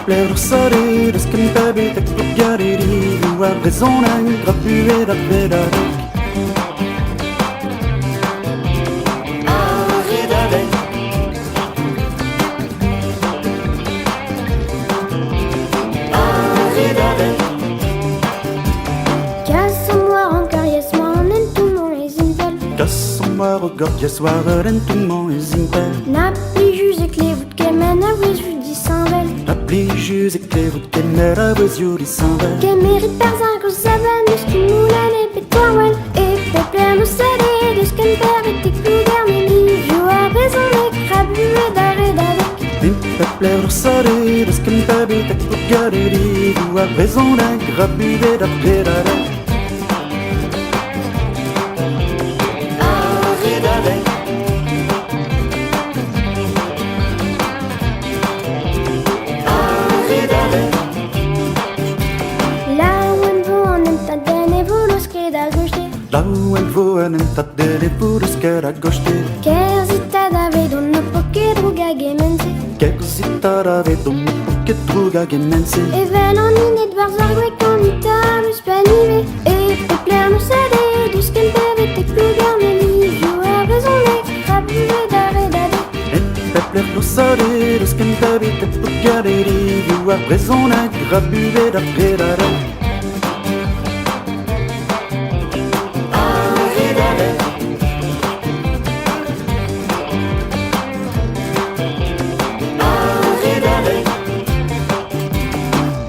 Pepler sare das kan tabe tak gariri wa rezona grapue da pedare Kassamwa gorgia soaren tumon ezimpel Na pli jus e klevout kemen a wez ju di sanvel La pli jus e klevout kemer a vez yo di sanvel Kemerit perzan gros savan deus ken moulan e pet toarwell E pepler no sade deus ken pervet e klouder me livio a rezon e krabue dare dadek Pepler sare das kan tabe tak gariri wa rezona grapue da pedare Lau en voan en tat de purus ker a gochte Kerzita dave don no poket ruga gemense Kerzita dave don no poket ruga gemense Evel an inet war zargwe kanita mus panive E pepler no sade dus ken pevet e klugar me livio a rezon e krabue dare dade Pepler no sade dus ken pevet e klugar me livio a rezon e krabue dare dare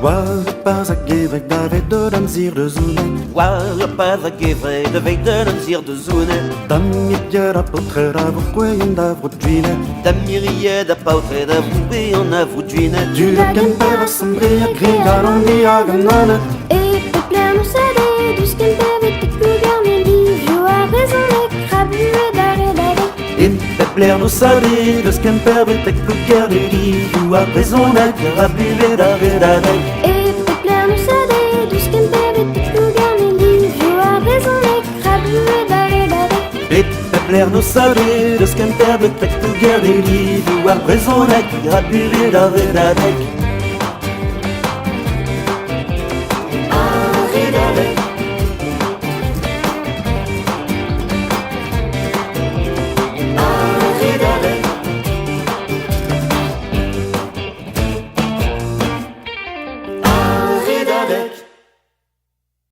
Waar pas a gevek davet de dan zir de zounen Waar pas a gevek de vek de dan zir de zounen Dam mietje da potre da vokweyen da vrotjuine Dam mirie da pautre da vokweyen da vrotjuine Du da ken per a sombre a gregar an di a ganane E pepler no sade dus ken pevet e klugar me livio a rezon e krabue dare dade Pepler no sade dus ken pevet e klugar me livio a rezon e krabue dare dare E pepler no sade dus ken pevet e klugar me livio a rezon e krabue dare dade Pepler no sade dus ken pevet e klugar me livio a rezon e krabue dare dare Avec